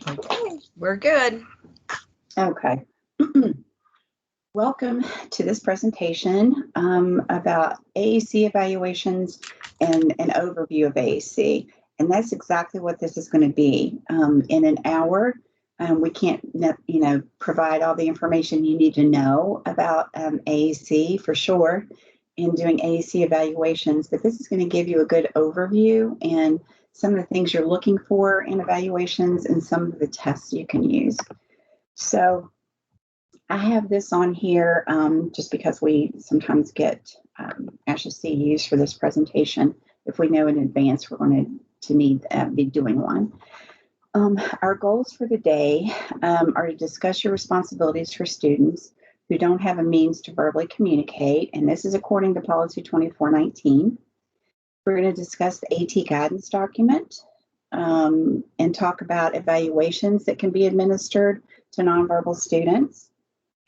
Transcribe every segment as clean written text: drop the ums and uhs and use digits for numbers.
Okay, we're good. Okay. Welcome to this presentation about AAC evaluations and an overview of AAC. And that's exactly what this is going to be. In an hour, we can't, provide all the information you need to know about AAC for sure in doing AAC evaluations, but this is going to give you a good overview and some of the things you're looking for in evaluations and some of the tests you can use. So I have this on here just because we sometimes get ASHA CUs for this presentation. If we know in advance we're going to need be doing one. Our goals for the day are to discuss your responsibilities for students who don't have a means to verbally communicate, and this is according to Policy 2419. We're going to discuss the AT guidance document and talk about evaluations that can be administered to nonverbal students,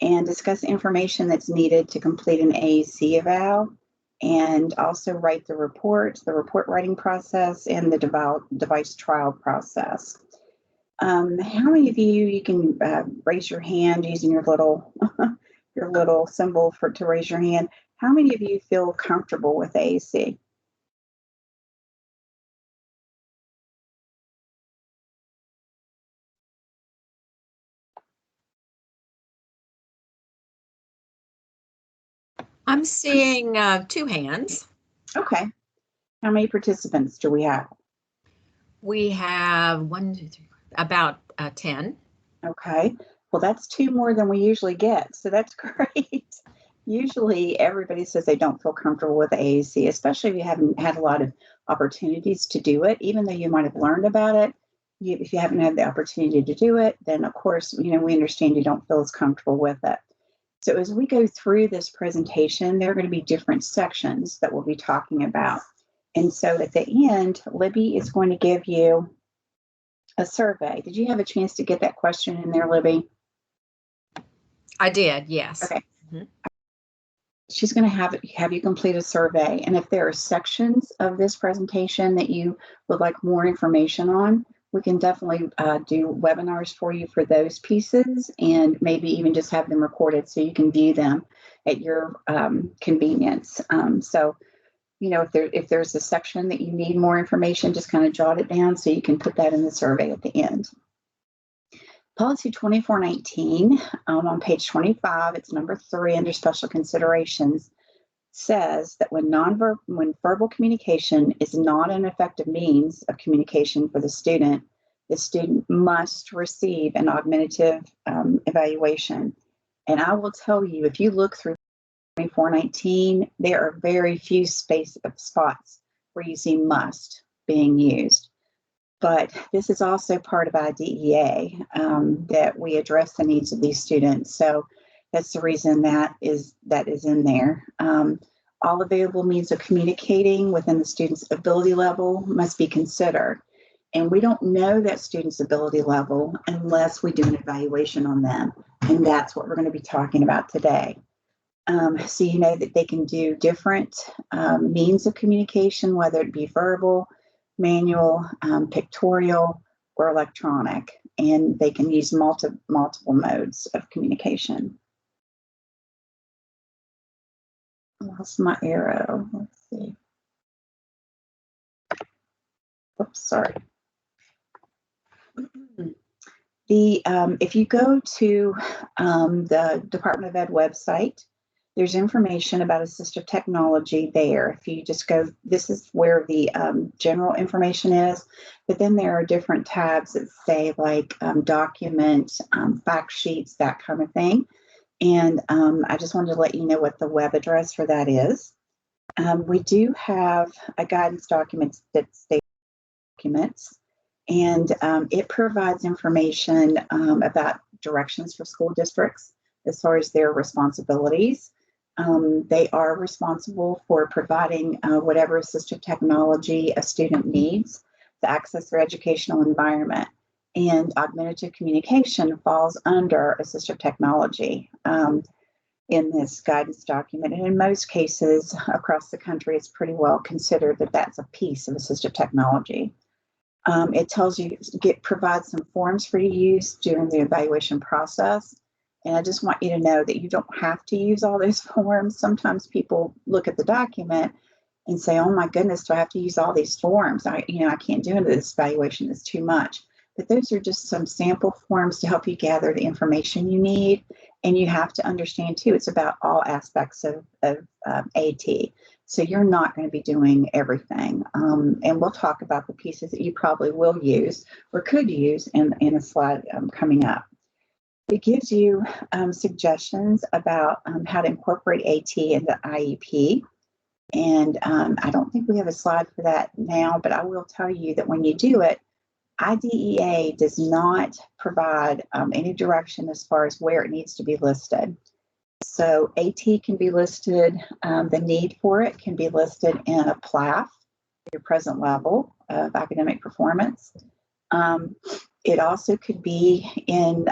and discuss information that's needed to complete an AAC eval, and also write the report writing process, and the device trial process. How many of you can raise your hand using your little your little symbol to raise your hand? How many of you feel comfortable with AAC? I'm seeing 2 hands. Okay. How many participants do we have? We have 1, 2, 3, about 10. Okay. Well, that's 2 more than we usually get, so that's great. Usually everybody says they don't feel comfortable with AAC, especially if you haven't had a lot of opportunities to do it. Even though you might have learned about it, if you haven't had the opportunity to do it, then of course, we understand you don't feel as comfortable with it. So as we go through this presentation, there are going to be different sections that we'll be talking about. And so at the end, Libby is going to give you a survey. Did you have a chance to get that question in there, Libby? I did, yes. Okay. Mm-hmm. She's going to have you complete a survey. And if there are sections of this presentation that you would like more information on, we can definitely do webinars for you for those pieces, and maybe even just have them recorded so you can view them at your convenience. So, if there's a section that you need more information, just kind of jot it down so you can put that in the survey at the end. Policy 2419 on page 25, it's number 3 under special considerations, says that when verbal communication is not an effective means of communication for the student must receive an augmentative evaluation. And I will tell you, if you look through 2419, there are very few spots where you see must being used. But this is also part of IDEA that we address the needs of these students. So that's the reason that is in there. All available means of communicating within the student's ability level must be considered. And we don't know that student's ability level unless we do an evaluation on them. And that's what we're going to be talking about today. So you know that they can do different means of communication, whether it be verbal, manual, pictorial, or electronic, and they can use multiple modes of communication. I lost my arrow. Let's see. Oops, sorry. If you go to the Department of Ed website, there's information about assistive technology there. If you just go, this is where the general information is, but then there are different tabs that say like document, fact sheets, that kind of thing. And I just wanted to let you know what the web address for that is. We do have a guidance document that states documents, and it provides information about directions for school districts as far as their responsibilities. They are responsible for providing whatever assistive technology a student needs to access their educational environment. And augmentative communication falls under assistive technology in this guidance document. And in most cases across the country, it's pretty well considered that that's a piece of assistive technology. It tells you, provides some forms for you to use during the evaluation process. And I just want you to know that you don't have to use all those forms. Sometimes people look at the document and say, oh my goodness, do I have to use all these forms? I can't do this evaluation, it's too much. But those are just some sample forms to help you gather the information you need. And you have to understand too, it's about all aspects of AT. So you're not going to be doing everything. And we'll talk about the pieces that you probably will use or could use in a slide coming up. It gives you suggestions about how to incorporate AT into IEP. And I don't think we have a slide for that now, but I will tell you that when you do it, IDEA does not provide any direction as far as where it needs to be listed. So AT can be listed, the need for it can be listed in a PLAF, your present level of academic performance. It also could be in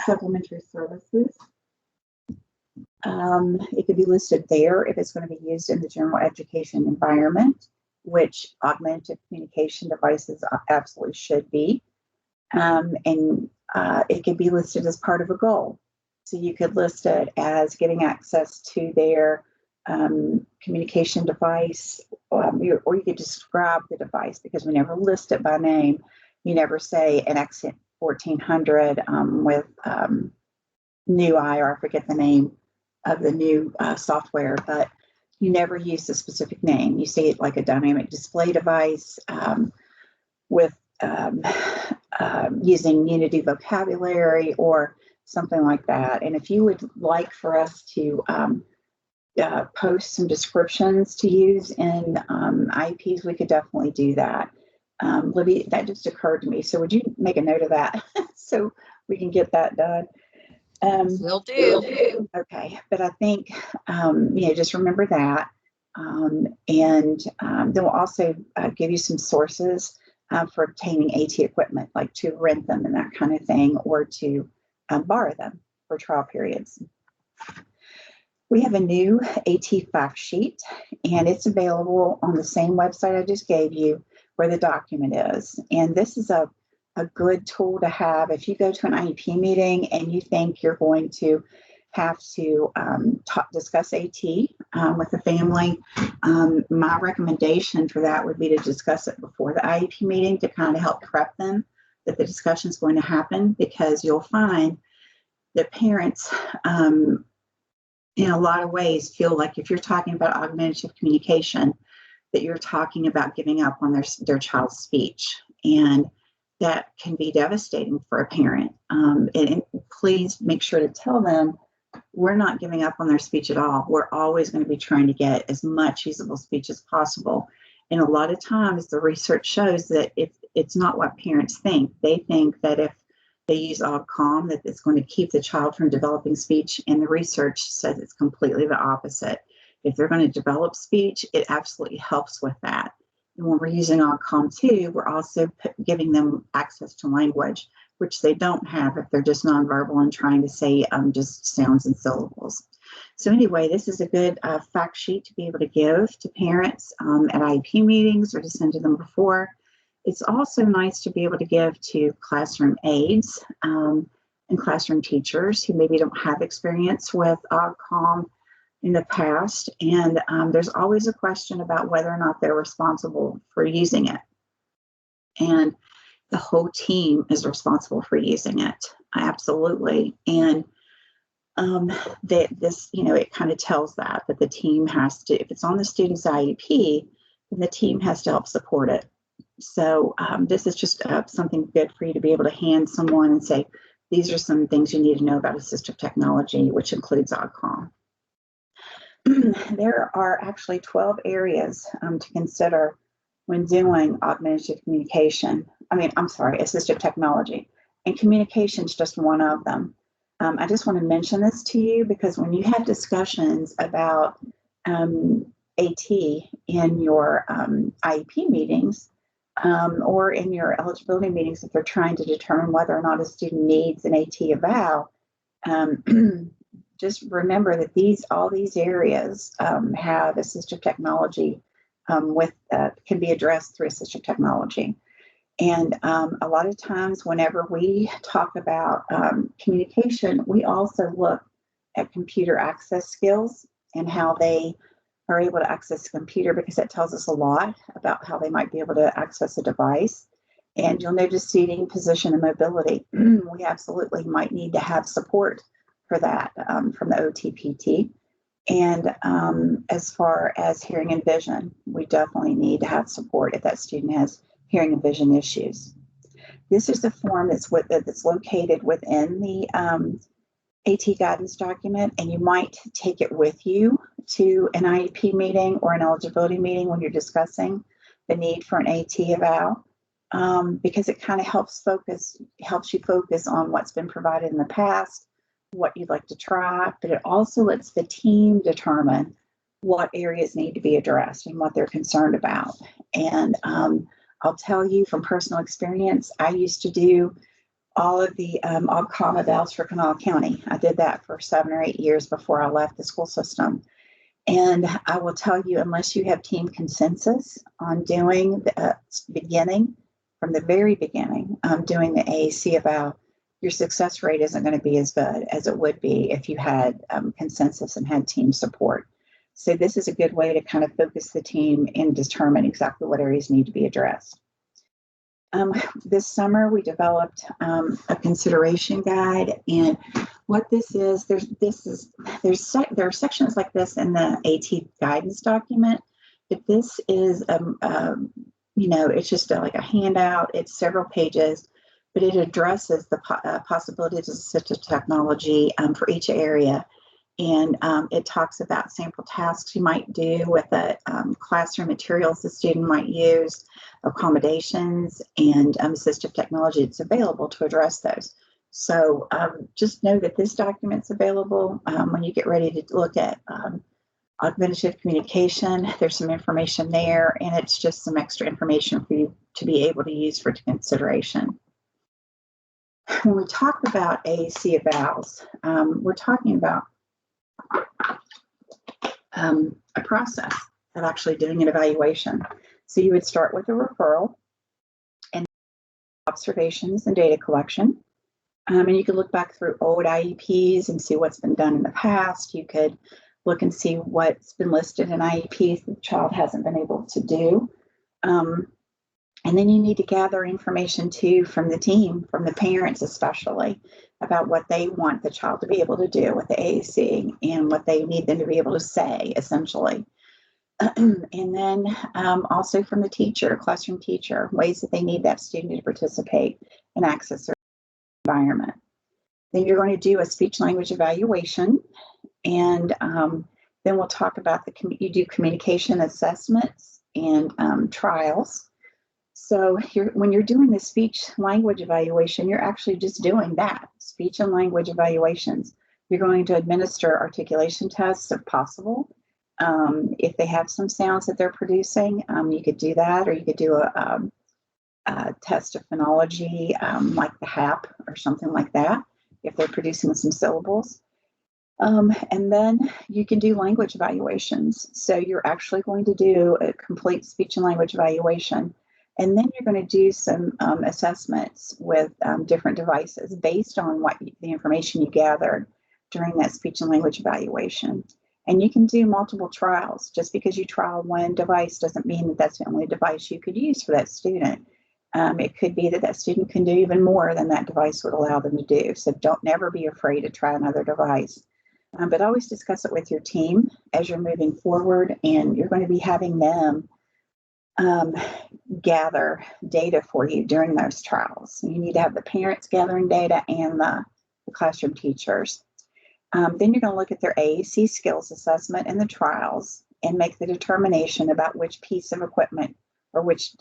supplementary services. It could be listed there if it's going to be used in the general education environment, which augmentative communication devices absolutely should be. And it could be listed as part of a goal. So you could list it as getting access to their communication device, or you could describe the device, because we never list it by name. You never say an Accent 1400 with new or I forget the name of the new software, but you never use the specific name. You say it like a dynamic display device with using Unity vocabulary or something like that. And if you would like for us to post some descriptions to use in IEPs, we could definitely do that. Libby, that just occurred to me. So would you make a note of that so we can get that done? Will do. Okay, but I think, just remember that. And then we'll also give you some sources for obtaining AT equipment, like to rent them and that kind of thing, or to borrow them for trial periods. We have a new AT fact sheet, and it's available on the same website I just gave you where the document is. And this is a good tool to have if you go to an IEP meeting and you think you're going to have to discuss AT with the family. My recommendation for that would be to discuss it before the IEP meeting to kind of help prep them that the discussion is going to happen, because you'll find that parents in a lot of ways feel like if you're talking about augmentative communication, that you're talking about giving up on their child's speech. And that can be devastating for a parent. And please make sure to tell them we're not giving up on their speech at all. We're always going to be trying to get as much usable speech as possible. And a lot of times the research shows that if it's not what parents think, they think that if they use AugCalm, that it's going to keep the child from developing speech. And the research says it's completely the opposite. If they're going to develop speech, it absolutely helps with that. And when we're using AugCalm too, we're also giving them access to language, which they don't have if they're just nonverbal and trying to say just sounds and syllables. So anyway, this is a good fact sheet to be able to give to parents at IEP meetings or to send to them before. It's also nice to be able to give to classroom aides and classroom teachers who maybe don't have experience with AugCalm in the past. And there's always a question about whether or not they're responsible for using it. And the whole team is responsible for using it. Absolutely. And it kind of tells that the team has to, if it's on the student's IEP, then the team has to help support it. So this is just something good for you to be able to hand someone and say, these are some things you need to know about assistive technology, which includes AugCalm. There are actually 12 areas to consider when doing augmentative communication. Assistive technology. And communication is just one of them. I just want to mention this to you because when you have discussions about AT in your IEP meetings or in your eligibility meetings, if they're trying to determine whether or not a student needs an AT eval, just remember that all these areas have assistive technology can be addressed through assistive technology. And a lot of times whenever we talk about communication, we also look at computer access skills and how they are able to access the computer, because that tells us a lot about how they might be able to access a device. And you'll notice seating, position, and mobility. We absolutely might need to have support for that from the OTPT. And as far as hearing and vision, we definitely need to have support if that student has hearing and vision issues. This is the form that's located within the AT guidance document, and you might take it with you to an IEP meeting or an eligibility meeting when you're discussing the need for an AT eval, because it kind of helps you focus on what's been provided in the past, what you'd like to try, but it also lets the team determine what areas need to be addressed and what they're concerned about. And I'll tell you from personal experience, I used to do all of the AUGCOM evals for Kanawha County. I did that for 7 or 8 years before I left the school system. And I will tell you, unless you have team consensus on doing the beginning, from the very beginning, doing the AAC eval, your success rate isn't going to be as good as it would be if you had consensus and had team support. So this is a good way to kind of focus the team and determine exactly what areas need to be addressed. This summer, we developed a consideration guide, and what this is, there are sections like this in the AT guidance document, but this is, it's just like a handout. It's several pages, but it addresses the possibilities of assistive technology for each area. And it talks about sample tasks you might do with the classroom materials the student might use, accommodations, and assistive technology that's available to address those. So just know that this document's available when you get ready to look at augmentative communication. There's some information there, and it's just some extra information for you to be able to use for consideration. When we talk about AAC evals, we're talking about a process of actually doing an evaluation. So you would start with a referral and observations and data collection. And you could look back through old IEPs and see what's been done in the past. You could look and see what's been listed in IEPs that the child hasn't been able to do. And then you need to gather information too from the team, from the parents especially, about what they want the child to be able to do with the AAC and what they need them to be able to say, essentially. And then also from the teacher, classroom teacher, ways that they need that student to participate and access their environment. Then you're going to do a speech language evaluation, and then we'll talk about you do communication assessments and trials. So when you're doing the speech language evaluation, you're actually just doing that, speech and language evaluations. You're going to administer articulation tests if possible. If they have some sounds that they're producing, you could do that, or you could do a test of phonology, like the HAP or something like that, if they're producing some syllables. And then you can do language evaluations. So you're actually going to do a complete speech and language evaluation. And then you're going to do some assessments with different devices based on the information you gathered during that speech and language evaluation. And you can do multiple trials. Just because you trial one device doesn't mean that that's the only device you could use for that student. It could be that student can do even more than that device would allow them to do. So don't never be afraid to try another device. But always discuss it with your team as you're moving forward, and you're going to be having them gather data for you during those trials. So you need to have the parents gathering data and the classroom teachers. Then you're going to look at their AAC skills assessment and the trials and make the determination about which piece of equipment or which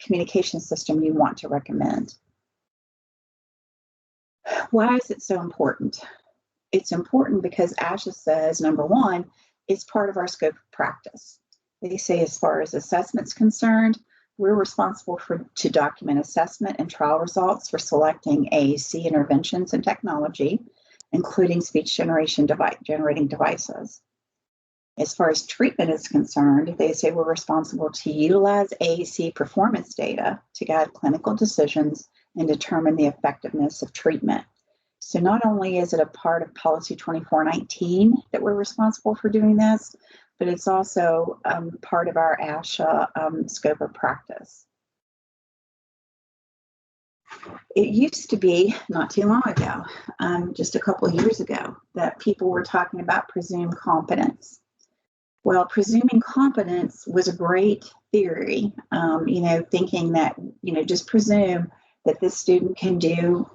communication system you want to recommend. Why is it so important? It's important because ASHA says, number one, it's part of our scope of practice. They say as far as assessment's concerned, we're responsible to document assessment and trial results for selecting AAC interventions and technology, including speech generating devices. As far as treatment is concerned, they say we're responsible to utilize AAC performance data to guide clinical decisions and determine the effectiveness of treatment. So not only is it a part of Policy 2419 that we're responsible for doing this, but it's also part of our ASHA scope of practice. It used to be, not too long ago, just a couple of years ago, that people were talking about presumed competence. Well, presuming competence was a great theory, thinking that, just presume that this student can do,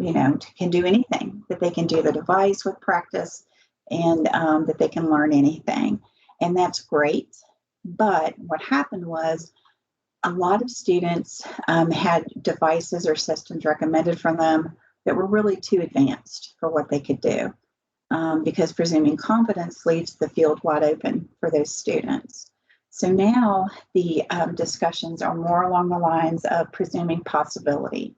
can do anything, that they can do the device with practice, and that they can learn anything. And that's great. But what happened was a lot of students had devices or systems recommended for them that were really too advanced for what they could do, because presuming competence leaves the field wide open for those students. So now the discussions are more along the lines of presuming possibility.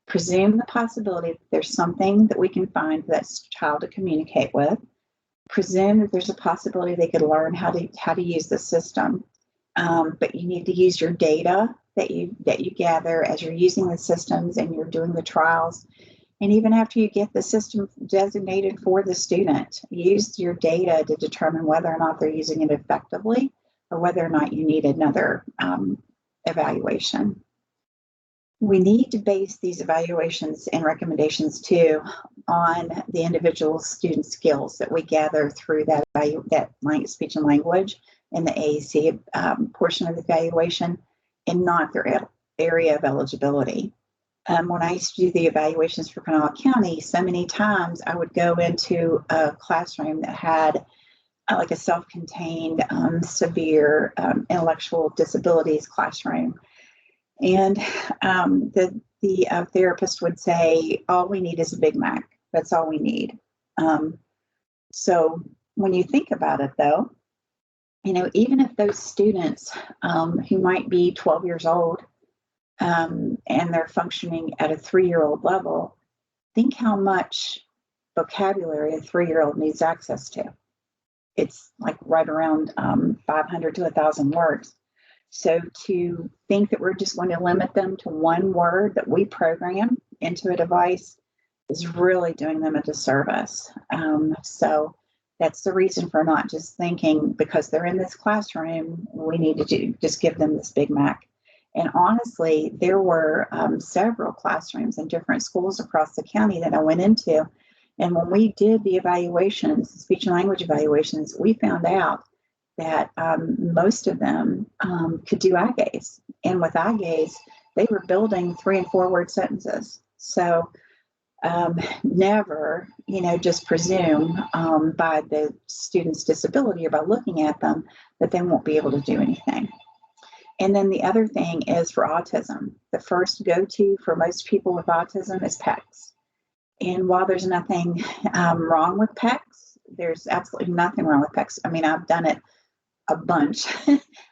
Presume the possibility that there's something that we can find for that child to communicate with. Presume that there's a possibility they could learn how to use the system. But you need to use your data that you gather as you're using the systems and you're doing the trials. And even after you get the system designated for the student, use your data to determine whether or not they're using it effectively or whether or not you need another evaluation. We need to base these evaluations and recommendations too on the individual student skills that we gather through that speech and language and the AAC portion of the evaluation, and not their area of eligibility. When I used to do the evaluations for Kanawha County, so many times I would go into a classroom that had like a self-contained severe intellectual disabilities classroom. And the therapist would say, all we need is a Big Mac. That's all we need. So when you think about it, though, even if those students who might be 12 years old and they're functioning at a 3-year-old level, think how much vocabulary a 3-year-old needs access to. It's like right around 500 to 1,000 words. So to think that we're just going to limit them to one word that we program into a device is really doing them a disservice. So that's the reason for not just thinking because they're in this classroom, we need to just give them this Big Mac. And honestly, there were several classrooms in different schools across the county that I went into. And when we did the evaluations, speech and language evaluations, we found out that most of them could do eye gaze. And with eye gaze, they were building 3- and 4-word sentences. So never, just presume by the student's disability or by looking at them that they won't be able to do anything. And then the other thing is for autism. The first go-to for most people with autism is PECS. And while there's nothing wrong with PECS, there's absolutely nothing wrong with PECS. I mean, I've done it a bunch.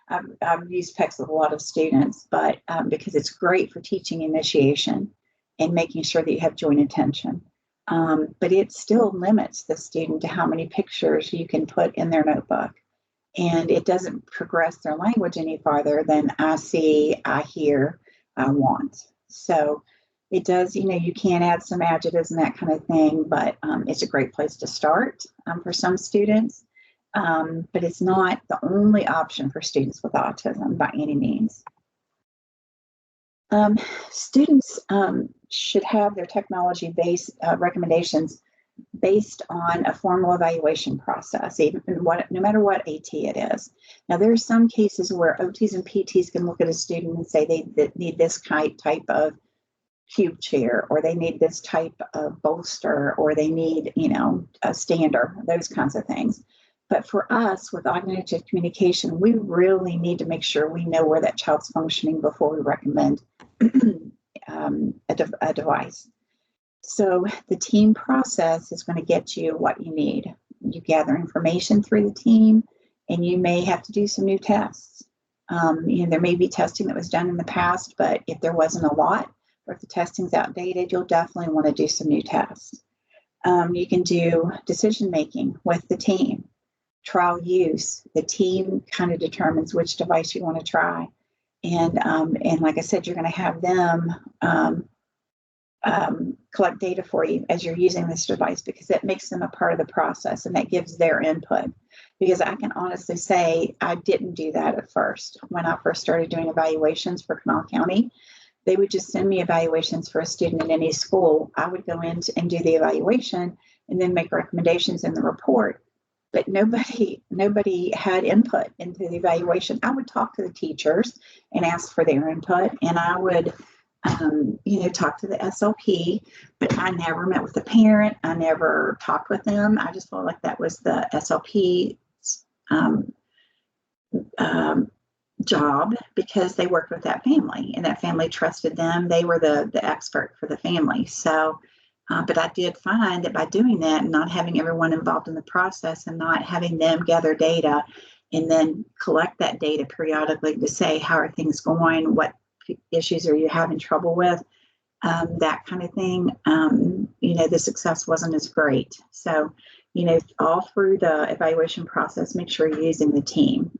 I've used PECS with a lot of students, but because it's great for teaching initiation and making sure that you have joint attention. But it still limits the student to how many pictures you can put in their notebook. And it doesn't progress their language any farther than I see, I hear, I want. So it does, you can add some adjectives and that kind of thing, but it's a great place to start for some students. But it's not the only option for students with autism by any means. Students should have their technology-based recommendations based on a formal evaluation process, no matter what AT it is. Now, there are some cases where OTs and PTs can look at a student and say they need this type of cube chair, or they need this type of bolster, or they need, a stander, those kinds of things. But for us, with augmentative communication, we really need to make sure we know where that child's functioning before we recommend a device. So the team process is going to get you what you need. You gather information through the team, and you may have to do some new tests. There may be testing that was done in the past, but if there wasn't a lot, or if the testing's outdated, you'll definitely want to do some new tests. You can do decision making with the team. trial use, the team kind of determines which device you want to try. And like I said, you're going to have them collect data for you as you're using this device, because it makes them a part of the process and that gives their input. Because I can honestly say I didn't do that at first. When I first started doing evaluations for Kanawha County, they would just send me evaluations for a student in any school. I would go in and do the evaluation and then make recommendations in the report. But nobody had input into the evaluation. I would talk to the teachers and ask for their input, and I would talk to the SLP, but I never met with the parent. I never talked with them. I just felt like that was the SLP job, because they worked with that family and that family trusted them. They were the expert for the family. So, but I did find that by doing that and not having everyone involved in the process and not having them gather data and then collect that data periodically to say, how are things going? What issues are you having trouble with? That kind of thing. The success wasn't as great. So, all through the evaluation process, make sure you're using the team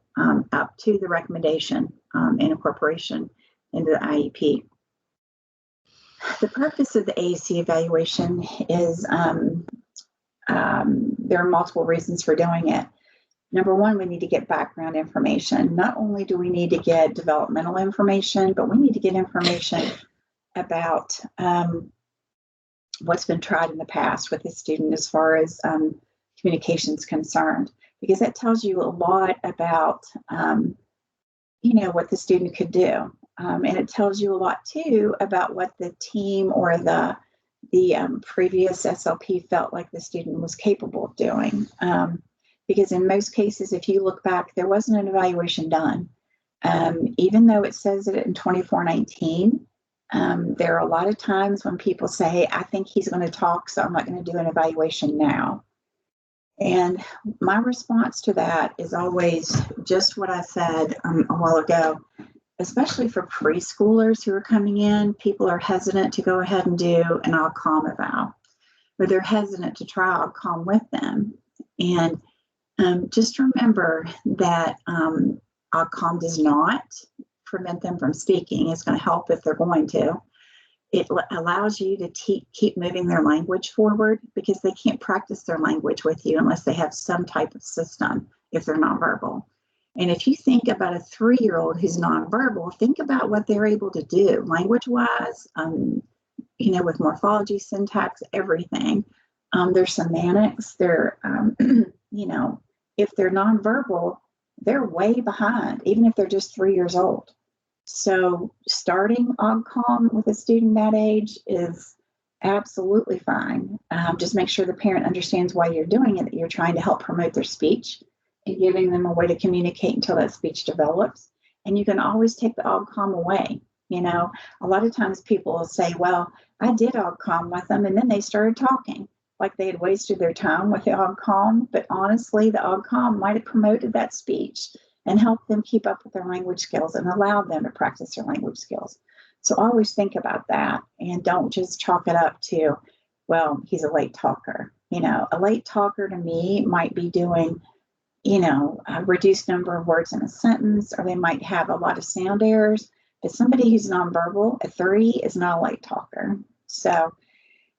up to the recommendation and incorporation into the IEP. The purpose of the AAC evaluation is there are multiple reasons for doing it. Number one, we need to get background information. Not only do we need to get developmental information, but we need to get information about what's been tried in the past with the student as far as communication is concerned, because that tells you a lot about, what the student could do. And it tells you a lot, too, about what the team or the previous SLP felt like the student was capable of doing. Because in most cases, if you look back, there wasn't an evaluation done. Even though it says it in 2419, there are a lot of times when people say, I think he's going to talk, so I'm not going to do an evaluation now. And my response to that is always just what I said a while ago. Especially for preschoolers who are coming in, people are hesitant to go ahead and do an AUGCOM eval, or they're hesitant to try AUGCOM with them. And just remember that AUGCOM does not prevent them from speaking. It's going to help if they're going to. It allows you to keep moving their language forward, because they can't practice their language with you unless they have some type of system if they're nonverbal. And if you think about a 3-year-old who's nonverbal, think about what they're able to do language-wise, with morphology, syntax, everything. Their semantics, their, if they're nonverbal, they're way behind, even if they're just 3 years old. So starting AUGCOM with a student that age is absolutely fine. Just make sure the parent understands why you're doing it, that you're trying to help promote their speech and giving them a way to communicate until that speech develops. And you can always take the AUGCOM away. A lot of times people will say, well, I did AUGCOM with them and then they started talking, like they had wasted their time with the AUGCOM. But honestly, the AUGCOM might have promoted that speech and helped them keep up with their language skills and allowed them to practice their language skills. So always think about that, and don't just chalk it up to, well, he's a late talker. A late talker to me might be doing a reduced number of words in a sentence, or they might have a lot of sound errors. But somebody who's nonverbal at 3 is not a late talker. So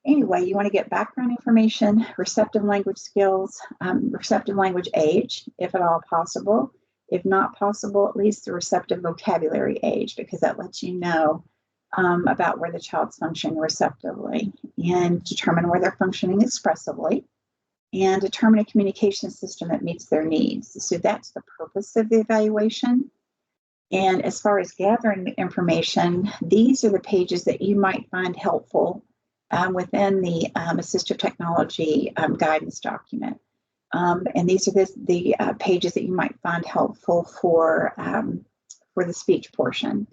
anyway, you want to get background information, receptive language skills, receptive language age, if at all possible. If not possible, at least the receptive vocabulary age, because that lets you know about where the child's functioning receptively, and determine where they're functioning expressively, and determine a communication system that meets their needs. So that's the purpose of the evaluation. And as far as gathering the information, these are the pages that you might find helpful within the Assistive Technology guidance document. And these are the pages that you might find helpful for the speech portion.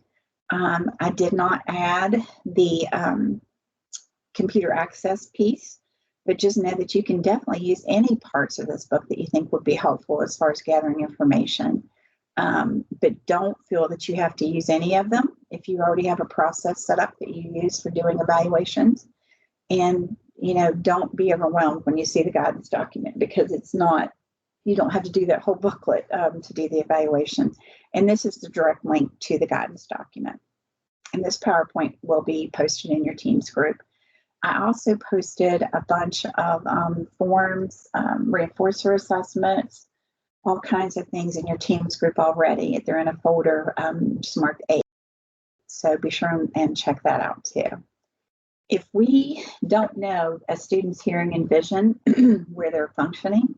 I did not add the computer access piece, but just know that you can definitely use any parts of this book that you think would be helpful as far as gathering information. But don't feel that you have to use any of them if you already have a process set up that you use for doing evaluations. And don't be overwhelmed when you see the guidance document, because it's not you don't have to do that whole booklet to do the evaluation. And this is the direct link to the guidance document. And this PowerPoint will be posted in your Teams group. I also posted a bunch of forms, reinforcer assessments, all kinds of things in your Teams group already. They're in a folder just marked A. So be sure and check that out too. If we don't know a student's hearing and vision where they're functioning,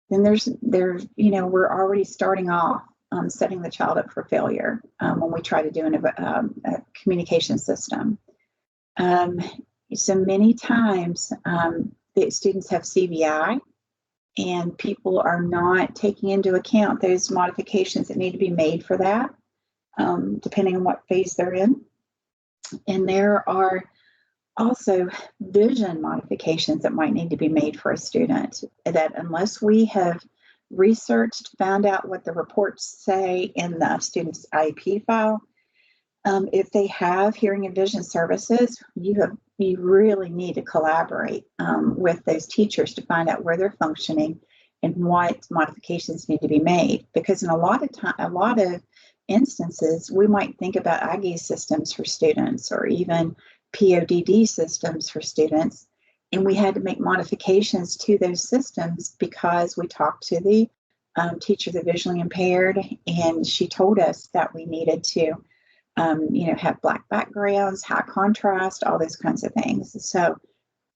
then we're already starting off setting the child up for failure when we try to do a communication system. So many times the students have CVI, and people are not taking into account those modifications that need to be made for that, depending on what phase they're in. And there are also vision modifications that might need to be made for a student that, unless we have researched, found out what the reports say in the student's IEP file, if they have hearing and vision services, you really need to collaborate with those teachers to find out where they're functioning and what modifications need to be made. Because in a lot of instances, we might think about IGE systems for students or even PODD systems for students, and we had to make modifications to those systems because we talked to the teacher, the visually impaired, and she told us that we needed to have black backgrounds, high contrast, all those kinds of things. So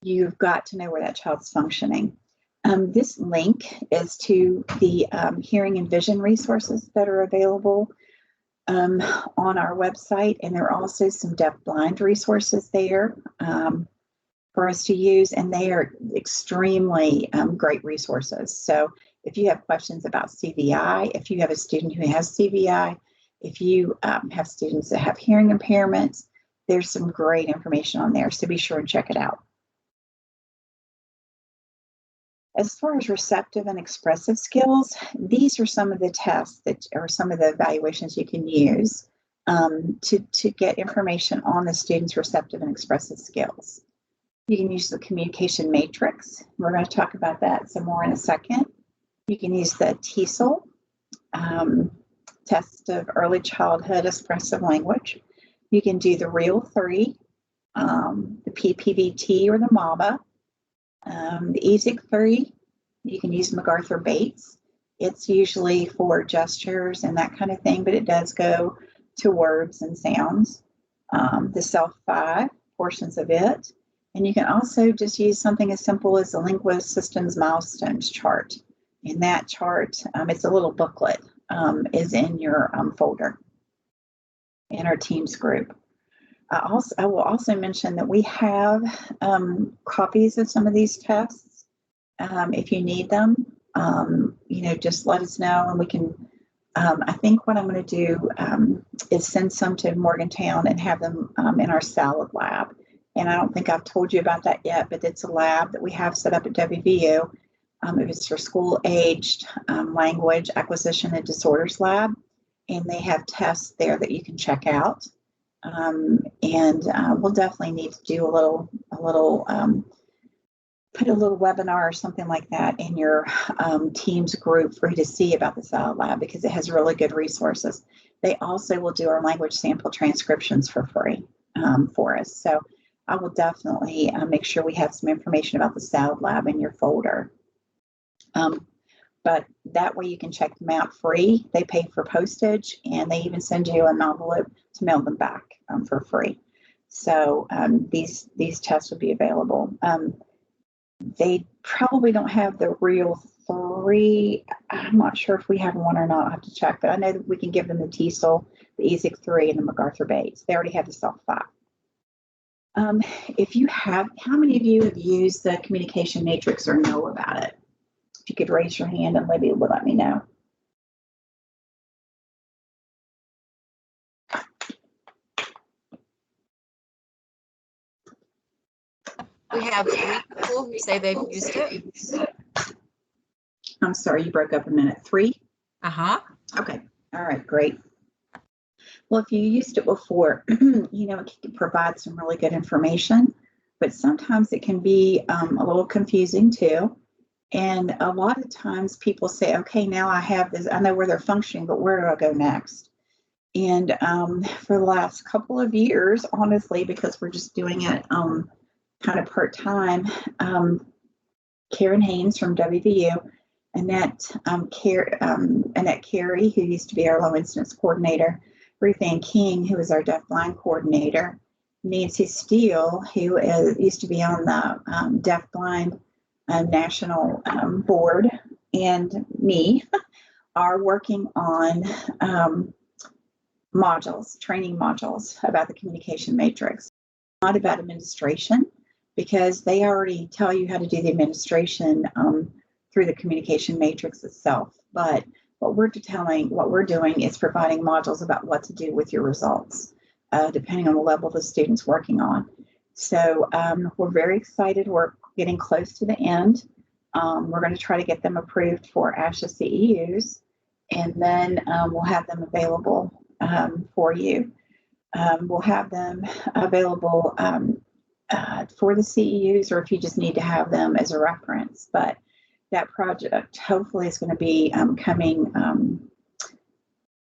you've got to know where that child's functioning. This link is to the hearing and vision resources that are available on our website, and there are also some deaf-blind resources there for us to use, and they are extremely great resources. So if you have questions about CVI, if you have a student who has CVI, if you have students that have hearing impairments, there's some great information on there, so be sure and check it out. As far as receptive and expressive skills, these are some of the tests that are some of the evaluations you can use to get information on the student's receptive and expressive skills. You can use the communication matrix. We're going to talk about that some more in a second. You can use the TESOL, Test of Early Childhood Expressive Language. You can do the Real3, the PPVT or the MABA, the EASIC-3. You can use MacArthur-Bates. It's usually for gestures and that kind of thing, but it does go to words and sounds. The SELF-5, portions of it. And you can also just use something as simple as the Linguist Systems Milestones chart. In that chart, it's a little booklet, is in your folder in our Teams group. I will also mention that we have copies of some of these tests. If you need them, just let us know, and we can. I think what I'm going to do is send some to Morgantown and have them in our salad lab. And I don't think I've told you about that yet, but it's a lab that we have set up at WVU. It's for school-aged language acquisition and disorders lab, and they have tests there that you can check out. We'll definitely need to do put a little webinar or something like that in your Teams group for you to see about the Salad Lab, because it has really good resources. They also will do our language sample transcriptions for free for us. So I will definitely make sure we have some information about the Salad Lab in your folder. But that way you can check them out free. They pay for postage, and they even send you an envelope to mail them back for free. So these tests will be available. They probably don't have the Real3. I'm not sure if we have one or not. I'll have to check, but I know that we can give them the TESOL, the EASIC-3, and the MacArthur-Bates. They already have the SELF-5. If you have, how many of you have used the communication matrix or know about it? If you could raise your hand, and Libby will let me know. We have 3 people who say they've used it. I'm sorry, you broke up a minute. 3? Uh-huh. Okay. All right, great. Well, if you used it before, it can provide some really good information, but sometimes it can be a little confusing too. And a lot of times people say, okay, now I have this, I know where they're functioning, but where do I go next? And for the last couple of years, honestly, because we're just doing it kind of part-time, Karen Haynes from WVU, Annette Carey, who used to be our low incidence coordinator, Ruth Ann King, who is our deafblind coordinator, Nancy Steele, who used to be on the deafblind national board, and me are working on modules, training modules about the communication matrix. Not about administration, because they already tell you how to do the administration through the communication matrix itself. But what we're doing is providing modules about what to do with your results, depending on the level the student's working on. So we're very excited. We're getting close to the end. We're going to try to get them approved for ASHA CEUs, and then we'll have them available for you. We'll have them available for the CEUs, or if you just need to have them as a reference. But that project hopefully is going to be coming.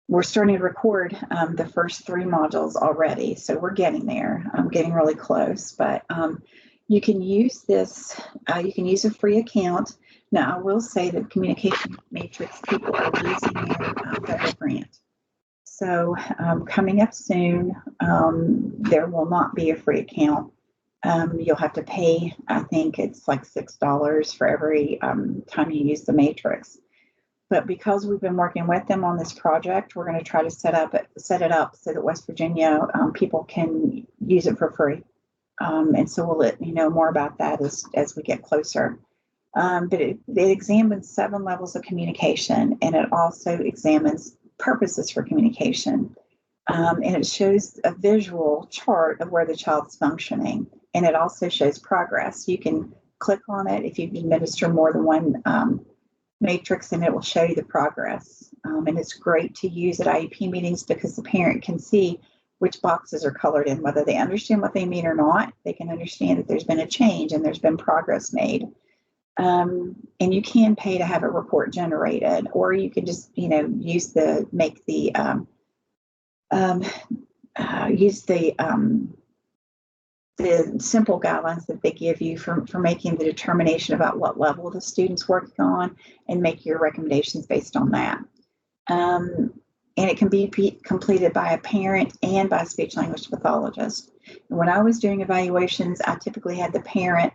We're starting to record the first 3 modules already, so we're getting there. I'm getting really close, but you can use this. You can use a free account. Now, I will say that Communication Matrix people are losing their federal grant. So coming up soon, there will not be a free account. You'll have to pay, I think it's like $6 for every time you use the matrix. But because we've been working with them on this project, we're going to try to set it up so that West Virginia people can use it for free. And so we'll let you know more about that as we get closer. But it examines 7 levels of communication, and it also examines purposes for communication. And it shows a visual chart of where the child's functioning, and it also shows progress. You can click on it if you administer more than one matrix, and it will show you the progress. And it's great to use at IEP meetings because the parent can see which boxes are colored in, whether they understand what they mean or not. They can understand that there's been a change and there's been progress made. And you can pay to have a report generated, or you can just, use the simple guidelines that they give you for making the determination about what level the student's working on, and make your recommendations based on that. And it can be completed by a parent and by a speech language pathologist. And when I was doing evaluations, I typically had the parent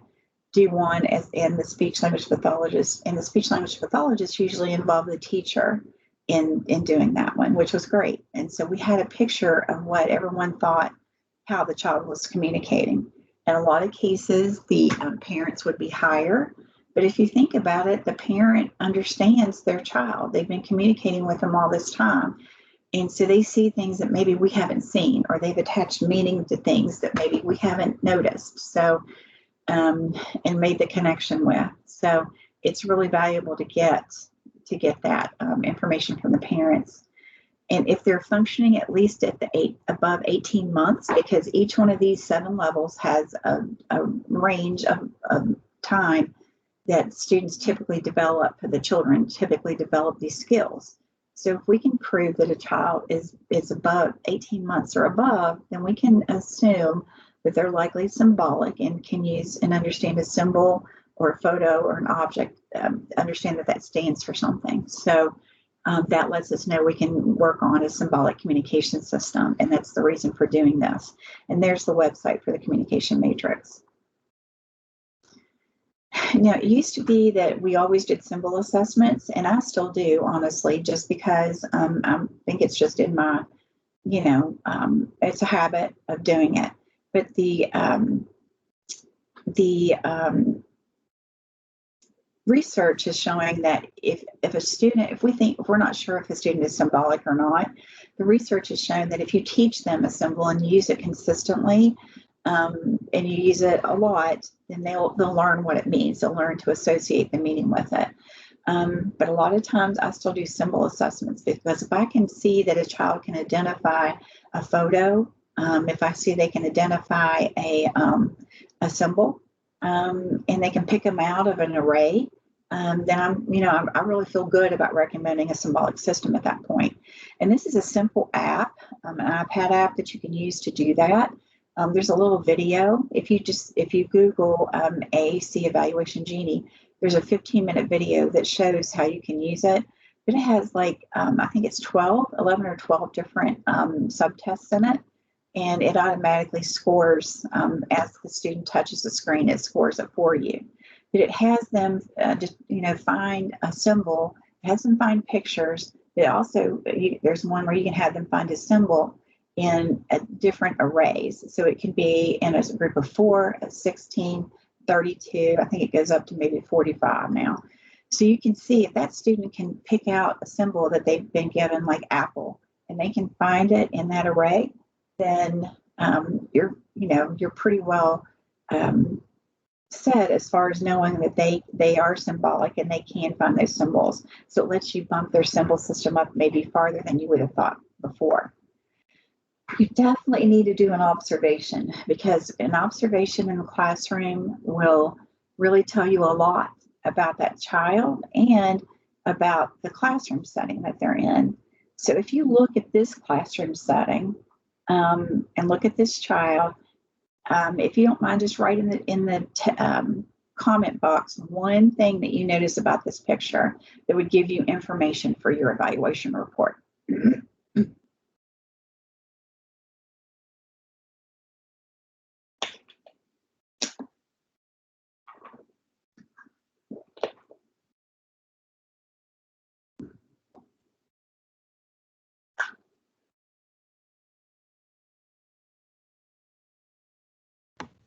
do one and the speech language pathologist. And the speech language pathologist usually involved the teacher in doing that one, which was great. And so we had a picture of what everyone thought how the child was communicating. In a lot of cases, the parents would be higher. But if you think about it, the parent understands their child. They've been communicating with them all this time. And so they see things that maybe we haven't seen, or they've attached meaning to things that maybe we haven't noticed. So, and made the connection with. So it's really valuable to get that information from the parents. And if they're functioning at least at above 18 months, because each one of these 7 levels has a range of time that students typically develop, the children typically develop these skills. So if we can prove that a child is above 18 months or above, then we can assume that they're likely symbolic and can use and understand a symbol or a photo or an object, understand that stands for something. So that lets us know we can work on a symbolic communication system, and that's the reason for doing this. And there's the website for the communication matrix. Now, it used to be that we always did symbol assessments, and I still do, honestly, just because I think it's just in my, it's a habit of doing it. But the research is showing that if we're not sure if a student is symbolic or not, the research has shown that if you teach them a symbol and use it consistently, and you use it a lot, then they'll learn what it means. They'll learn to associate the meaning with it. But a lot of times I still do symbol assessments, because if I can see that a child can identify a photo, if I see they can identify a symbol, and they can pick them out of an array, then I really feel good about recommending a symbolic system at that point. And this is a simple app, an iPad app that you can use to do that. There's a little video. If you Google AAC Evaluation Genie, there's a 15-minute video that shows how you can use it. But it has like, I think it's 11 or 12 different subtests in it. And it automatically scores as the student touches the screen, it scores it for you. But it has them just, find a symbol, it has them find pictures. It also, there's one where you can have them find a symbol in different arrays. So it can be in a group of 4, 16, 32, I think it goes up to maybe 45 now. So you can see if that student can pick out a symbol that they've been given, like apple, and they can find it in that array, then you're pretty well set as far as knowing that they are symbolic and they can find those symbols. So it lets you bump their symbol system up maybe farther than you would have thought before. You definitely need to do an observation, because an observation in the classroom will really tell you a lot about that child and about the classroom setting that they're in. So if you look at this classroom setting and look at this child, if you don't mind, just write in the comment box one thing that you notice about this picture that would give you information for your evaluation report.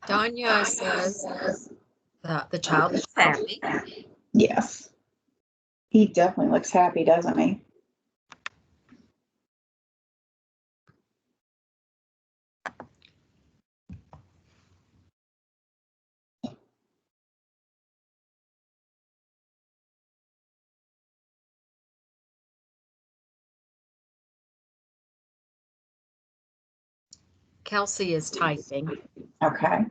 Danya says the child is happy. Yes. He definitely looks happy, doesn't he? Kelsey is typing. Okay.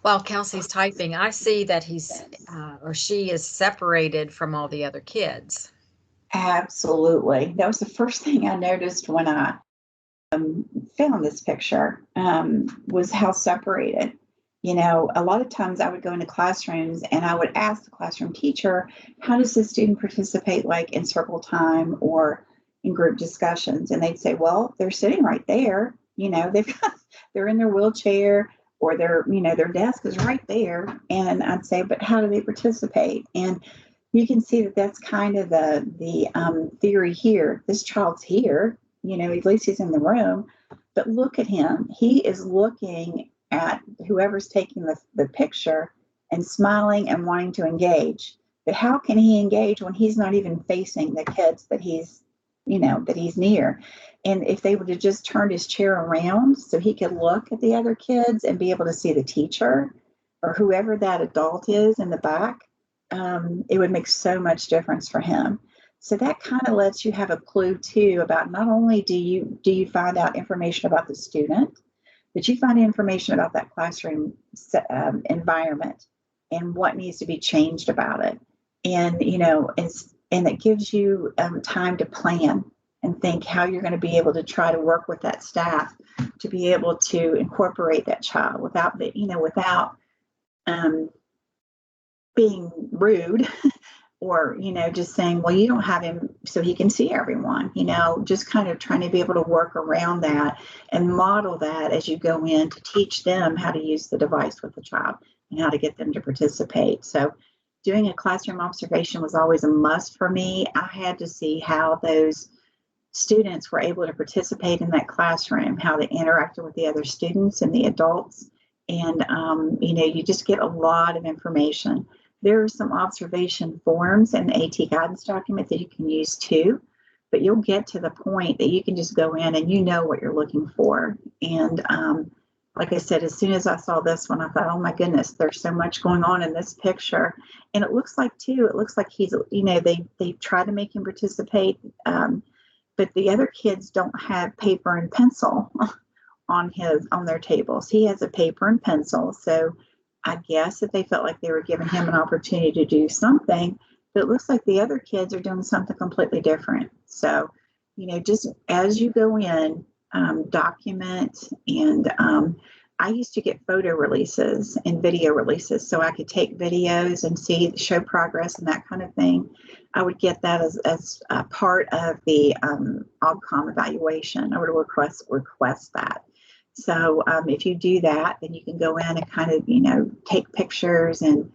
While Kelsey's typing, I see that he's or she is separated from all the other kids. Absolutely. That was the first thing I noticed when I found this picture, was how separated. A lot of times I would go into classrooms and I would ask the classroom teacher, how does the student participate, like in circle time or in group discussions? And they'd say, well, they're sitting right there. They're in their wheelchair, or their desk is right there. And I'd say, but how do they participate? And you can see that that's kind of the theory here. This child's here, at least he's in the room, but look at him. He is looking at whoever's taking the picture and smiling and wanting to engage. But how can he engage when he's not even facing the kids that he's near? And if they would have just turned his chair around so he could look at the other kids and be able to see the teacher or whoever that adult is in the back, it would make so much difference for him. So that kind of lets you have a clue too about not only do you find out information about the student, but you find information about that classroom environment and what needs to be changed about it. And and it gives you time to plan and think how you're going to be able to try to work with that staff to be able to incorporate that child without being rude or, just saying, well, you don't have him so he can see everyone, just kind of trying to be able to work around that and model that as you go in to teach them how to use the device with the child and how to get them to participate. So doing a classroom observation was always a must for me. I had to see how those students were able to participate in that classroom, how they interacted with the other students and the adults. And, you just get a lot of information. There are some observation forms in the AT guidance document that you can use too, but you'll get to the point that you can just go in and what you're looking for. And like I said, as soon as I saw this one, I thought, oh my goodness, there's so much going on in this picture. And it looks like he's, they try to make him participate, but the other kids don't have paper and pencil on their tables. He has a paper and pencil. So I guess that they felt like they were giving him an opportunity to do something, but it looks like the other kids are doing something completely different. So, just as you go in, document, and I used to get photo releases and video releases so I could take videos and show progress and that kind of thing. I would get that as a part of the AAC evaluation. I would request that. So if you do that, then you can go in and kind of, take pictures and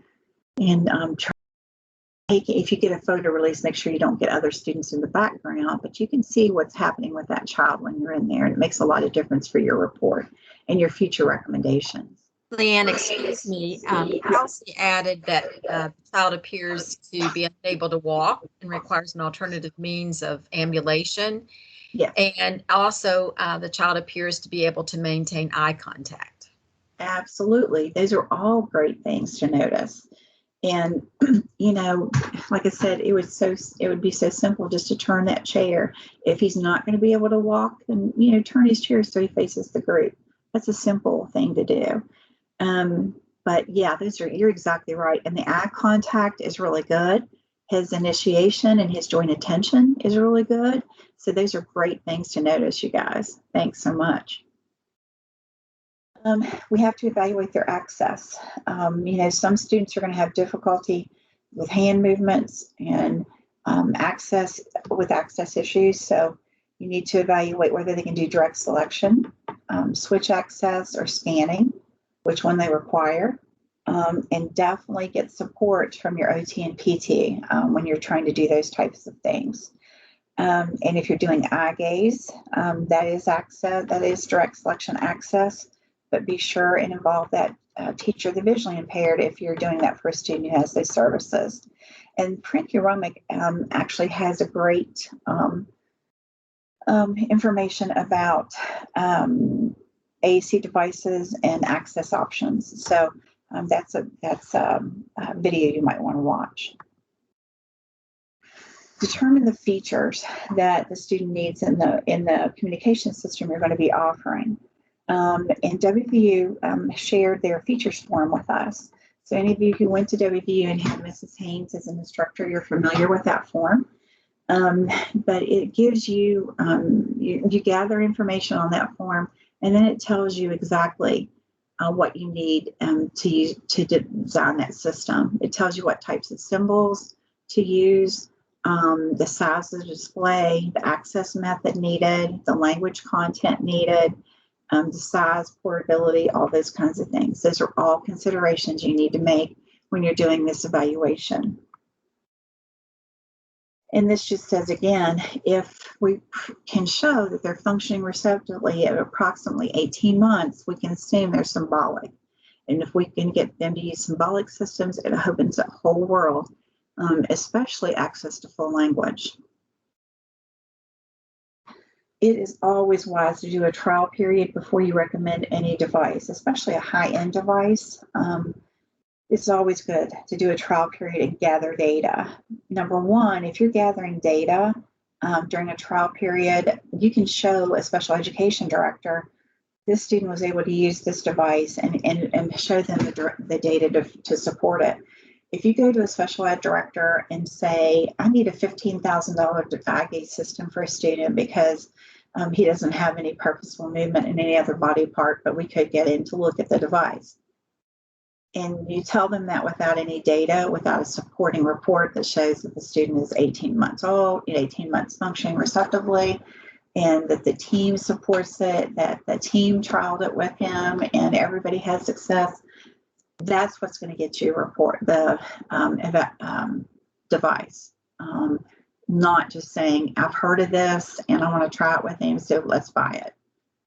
try. If you get a photo release, make sure you don't get other students in the background, but you can see what's happening with that child when you're in there. And it makes a lot of difference for your report and your future recommendations. Leanne, excuse me, Kelsey added that the child appears to be unable to walk and requires an alternative means of ambulation. Yes. And also the child appears to be able to maintain eye contact. Absolutely. Those are all great things to notice. And, like I said, it would be so simple just to turn that chair. If he's not going to be able to walk, then, turn his chair so he faces the group. That's a simple thing to do. But yeah, you're exactly right. And the eye contact is really good. His initiation and his joint attention is really good. So those are great things to notice, you guys. Thanks so much. We have to evaluate their access. Some students are going to have difficulty with hand movements and access issues. So you need to evaluate whether they can do direct selection, switch access, or scanning, which one they require, and definitely get support from your OT and PT when you're trying to do those types of things. And if you're doing eye gaze, that is direct selection access. But be sure and involve that teacher, the visually impaired, if you're doing that for a student who has those services. And Print Uromic actually has a great information about AAC devices and access options. So that's a video you might want to watch. Determine the features that the student needs in the communication system you're going to be offering. And WVU shared their features form with us. So any of you who went to WVU and had Mrs. Haynes as an instructor, you're familiar with that form. But it gives you, you gather information on that form, and then it tells you exactly what you need to use to design that system. It tells you what types of symbols to use, the size of the display, the access method needed, the language content needed, the size, portability, all those kinds of things. Those are all considerations you need to make when you're doing this evaluation. And this just says, again, if we can show that they're functioning receptively at approximately 18 months, we can assume they're symbolic. And if we can get them to use symbolic systems, it opens the whole world, especially access to full language. It is always wise to do a trial period before you recommend any device, especially a high-end device. It's always good to do a trial period and gather data. Number one, if you're gathering data during a trial period, you can show a special education director, this student was able to use this device and show them the data to support it. If you go to a special ed director and say, I need a $15,000 eye gaze system for a student because he doesn't have any purposeful movement in any other body part, but we could get in to look at the device. And you tell them that without any data, without a supporting report that shows that the student is 18 months old, 18 months functioning receptively, and that the team supports it, that the team trialed it with him, and everybody has success, that's what's going to get you a report, the device. Not just saying, I've heard of this and I want to try it with him, so let's buy it.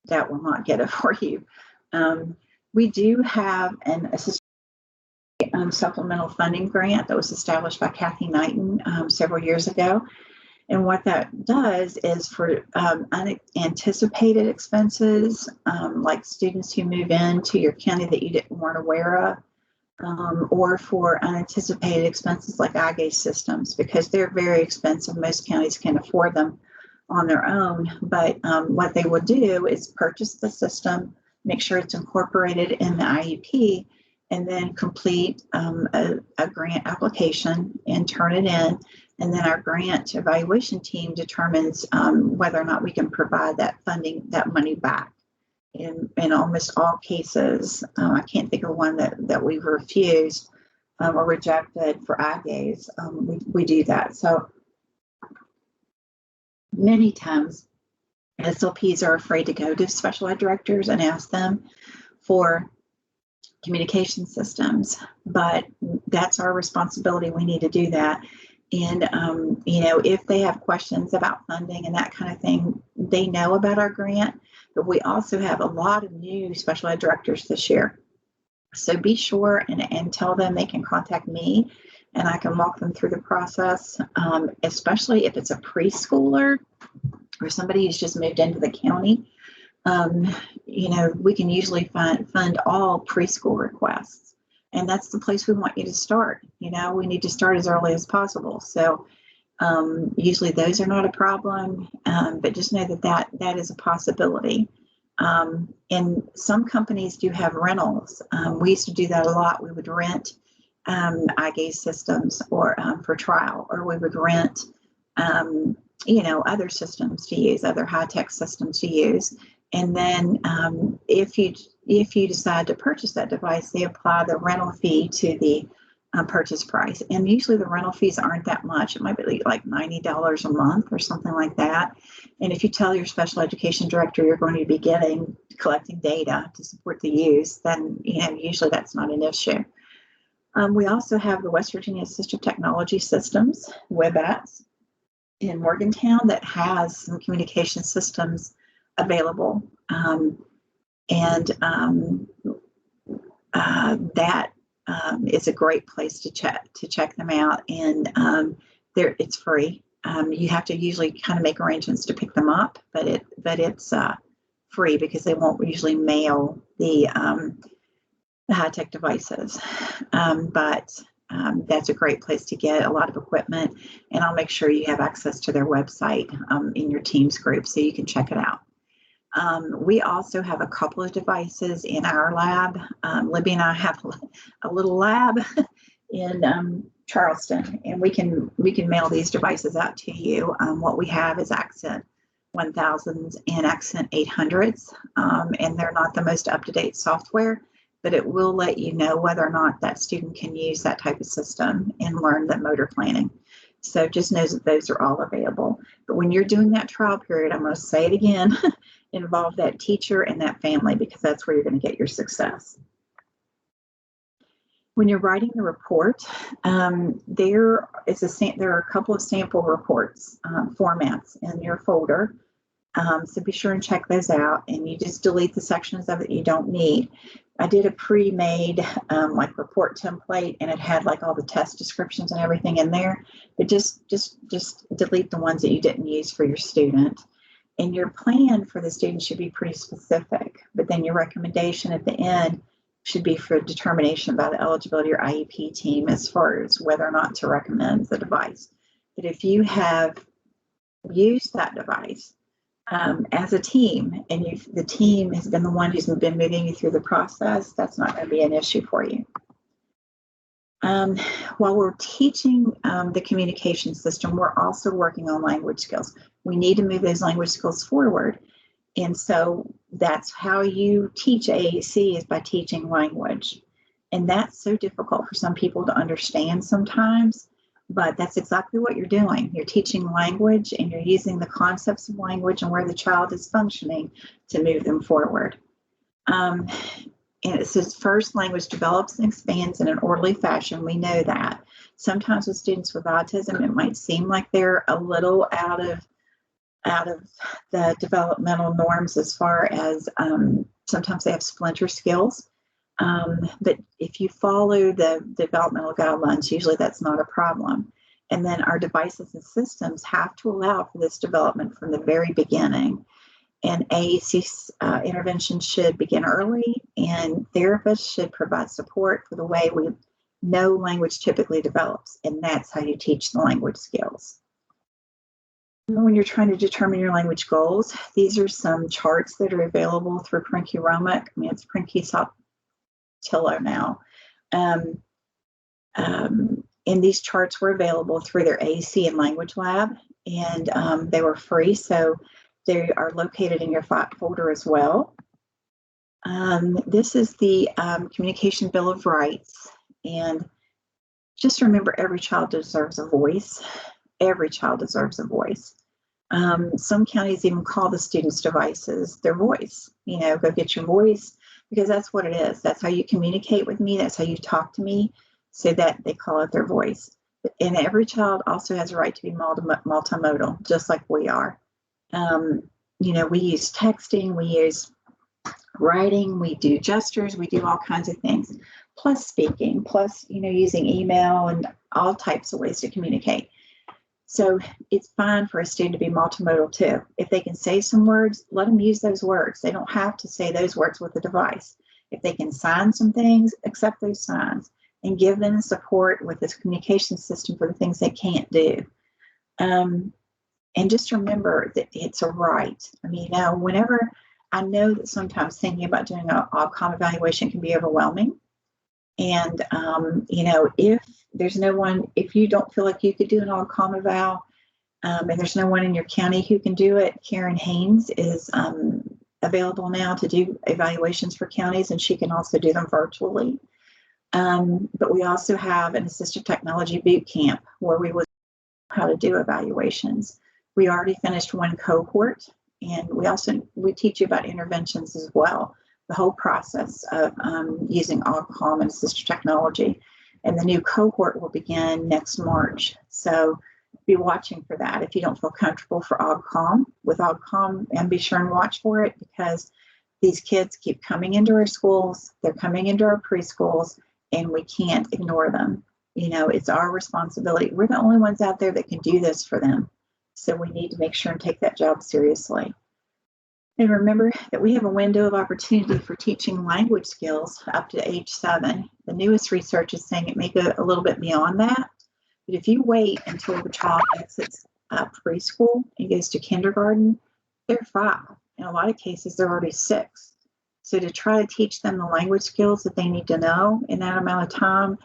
That will not get it for you. We do have an assistive supplemental funding grant that was established by Kathy Knighton several years ago. And what that does is for unanticipated expenses, like students who move into your county that you weren't aware of, or for unanticipated expenses like eye gaze systems, because they're very expensive. Most counties can afford them on their own, but what they will do is purchase the system, make sure it's incorporated in the IEP, and then complete a grant application and turn it in. And then our grant evaluation team determines whether or not we can provide that funding, that money back. In almost all cases, I can't think of one that we've refused or rejected for eye gaze. We do that. So many times SLPs are afraid to go to special ed directors and ask them for communication systems, but that's our responsibility. We need to do that. And, if they have questions about funding and that kind of thing, they know about our grant, but we also have a lot of new special ed directors this year. So be sure and tell them they can contact me and I can walk them through the process, especially if it's a preschooler or somebody who's just moved into the county. We can usually fund all preschool requests, and that's the place we want you to start. We need to start as early as possible. So usually those are not a problem, but just know that is a possibility. And some companies do have rentals. We used to do that a lot. We would rent eye gaze systems or for trial, or we would rent other systems to use, other high-tech systems to use. And then if you decide to purchase that device, they apply the rental fee to the purchase price. And usually the rental fees aren't that much. It might be like $90 a month or something like that. And if you tell your special education director you're going to be collecting data to support the use, then usually that's not an issue. We also have the West Virginia Assistive Technology Systems, WebATS, in Morgantown that has some communication systems available, that is a great place to check them out. And it's free. You have to usually kind of make arrangements to pick them up, but it's free because they won't usually mail the high-tech devices. That's a great place to get a lot of equipment, and I'll make sure you have access to their website in your Teams group so you can check it out. We also have a couple of devices in our lab. Libby and I have a little lab in Charleston, and we can mail these devices out to you. What we have is Accent 1000s and Accent 800s, and they're not the most up-to-date software, but it will let you know whether or not that student can use that type of system and learn the motor planning. So just know that those are all available. But when you're doing that trial period, I'm going to say it again, involve that teacher and that family, because that's where you're going to get your success. When you're writing the report, there are a couple of sample reports formats in your folder. So be sure and check those out, and you just delete the sections of it you don't need. I did a pre-made report template, and it had all the test descriptions and everything in there, but just delete the ones that you didn't use for your student. And your plan for the student should be pretty specific, but then your recommendation at the end should be for determination by the eligibility or IEP team as far as whether or not to recommend the device. But if you have used that device as a team, and the team has been the one who's been moving you through the process, that's not going to be an issue for you. While we're teaching the communication system, we're also working on language skills. We need to move those language skills forward. And so that's how you teach AAC, is by teaching language. And that's so difficult for some people to understand sometimes, but that's exactly what you're doing. You're teaching language, and you're using the concepts of language and where the child is functioning to move them forward. And it says first, language develops and expands in an orderly fashion. We know that. Sometimes with students with autism, it might seem like they're a little out of the developmental norms as far as sometimes they have splinter skills. But if you follow the developmental guidelines, usually that's not a problem. And then our devices and systems have to allow for this development from the very beginning. And AAC intervention should begin early, and therapists should provide support for the way we know language typically develops. And that's how you teach the language skills. When you're trying to determine your language goals, these are some charts that are available through Parenke Romic. I mean, it's Parenke Tillo now. And these charts were available through their AAC and Language Lab, and they were free, so they are located in your folder as well. This is the Communication Bill of Rights, and just remember, every child deserves a voice. Every child deserves a voice. Some counties even call the students' devices their voice. You know, go get your voice, because that's what it is. That's how you communicate with me. That's how you talk to me. So that they call it their voice. And every child also has a right to be multimodal, just like we are. You know, we use texting, we use writing, we do gestures, we do all kinds of things, plus speaking, plus, you know, using email and all types of ways to communicate. So it's fine for a student to be multimodal too. If they can say some words, let them use those words. They don't have to say those words with the device. If they can sign some things, accept those signs, and give them support with this communication system for the things they can't do. And just remember that it's a right. I mean, you know, whenever, I know that sometimes thinking about doing an AAC evaluation can be overwhelming. And, you know, if there's no one, if you don't feel like you could do an AAC eval, and there's no one in your county who can do it, Karen Haynes is available now to do evaluations for counties, and she can also do them virtually. But we also have an assistive technology boot camp where we will know how to do evaluations. We already finished one cohort, and we teach you about interventions as well, the whole process of using AAC and assistive technology. And the new cohort will begin next March. So be watching for that. If you don't feel comfortable for AAC, and be sure and watch for it, because these kids keep coming into our schools, they're coming into our preschools, and we can't ignore them. You know, it's our responsibility. We're the only ones out there that can do this for them. So we need to make sure and take that job seriously. And remember that we have a window of opportunity for teaching language skills up to age 7. The newest research is saying it may go a little bit beyond that. But if you wait until the child exits preschool and goes to kindergarten, they're 5. In a lot of cases, they're already 6. So to try to teach them the language skills that they need to know in that amount of time,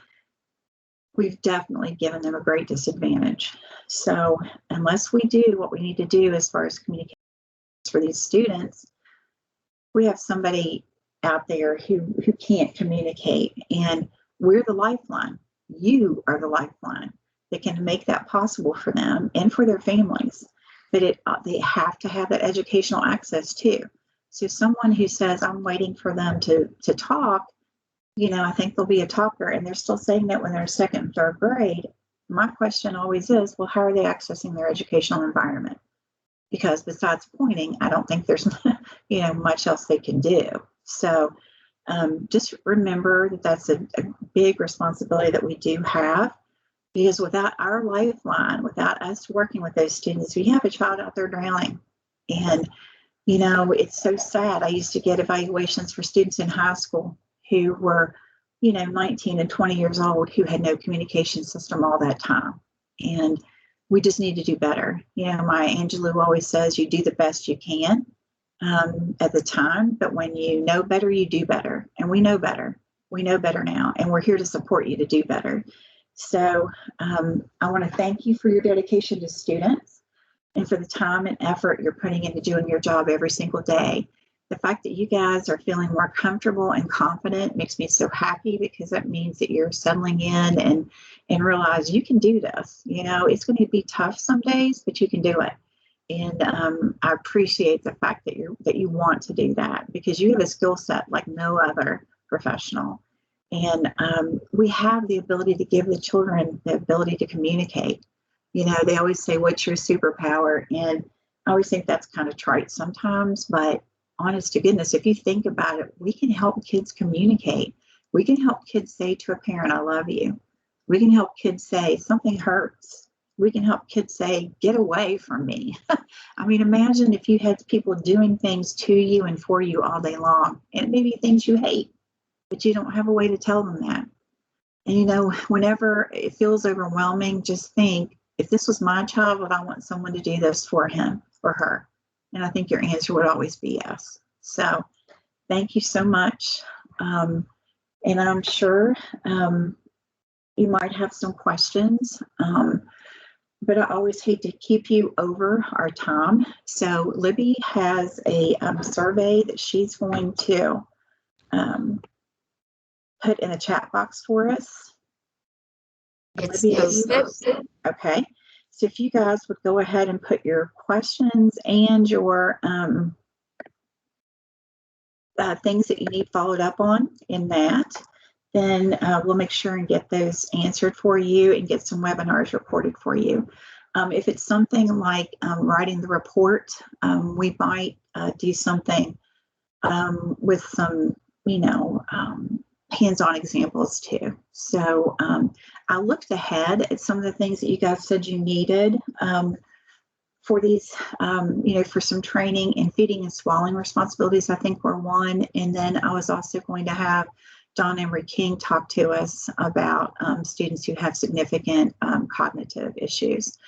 we've definitely given them a great disadvantage. So unless we do what we need to do as far as communication for these students, we have somebody out there who can't communicate, and we're the lifeline. You are the lifeline that can make that possible for them and for their families. But they have to have that educational access too. So someone who says, I'm waiting for them to talk, you know, I think they'll be a talker, and they're still saying that when they're in 2nd and 3rd grade. My question always is, well, how are they accessing their educational environment? Because besides pointing, I don't think there's, you know, much else they can do. So just remember that that's a big responsibility that we do have, because without our lifeline, without us working with those students, we have a child out there drowning. And you know, it's so sad. I used to get evaluations for students in high school who were, you know, 19 and 20 years old, who had no communication system all that time. And we just need to do better. You know, Maya Angelou always says you do the best you can at the time, but when you know better, you do better. And we know better. We know better now, and we're here to support you to do better. So I want to thank you for your dedication to students, and for the time and effort you're putting into doing your job every single day. The fact that you guys are feeling more comfortable and confident makes me so happy, because that means that you're settling in and realize you can do this. You know, it's going to be tough some days, but you can do it. And I appreciate the fact that you want to do that, because you have a skill set like no other professional. And we have the ability to give the children the ability to communicate. You know, they always say, what's your superpower? And I always think that's kind of trite sometimes, but honest to goodness, if you think about it, we can help kids communicate. We can help kids say to a parent, I love you. We can help kids say something hurts. we can help kids say, get away from me. I mean, imagine if you had people doing things to you and for you all day long, and maybe things you hate, but you don't have a way to tell them that. And whenever it feels overwhelming, just think, if this was my child, would I want someone to do this for him or her? And I think your answer would always be yes. So thank you so much. And I'm sure you might have some questions, but I always hate to keep you over our time. So Libby has a survey that she's going to put in a chat box for us. It's Libby, posted. okay. So if you guys would go ahead and put your questions and your things that you need followed up on in that, then we'll make sure and get those answered for you and get some webinars recorded for you. If it's something like writing the report, we might do something with some, hands-on examples too. So I looked ahead at some of the things that you guys said you needed for these, for some training in feeding and swallowing responsibilities. I think were one. And then I was also going to have Don Emery King talk to us about students who have significant cognitive issues.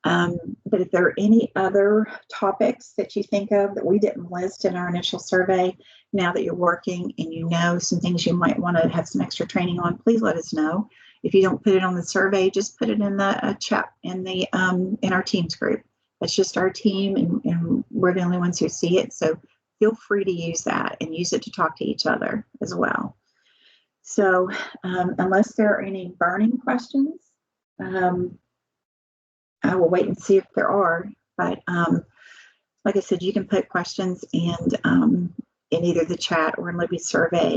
But if there are any other topics that you think of that we didn't list in our initial survey, now that you're working and some things you might want to have some extra training on, please let us know. If you don't put it on the survey, just put it in the chat in our Teams group. That's just our team, and we're the only ones who see it. So feel free to use that and use it to talk to each other as well. So unless there are any burning questions, I will wait and see if there are. But like I said, you can put questions in either the chat or in Libby's survey,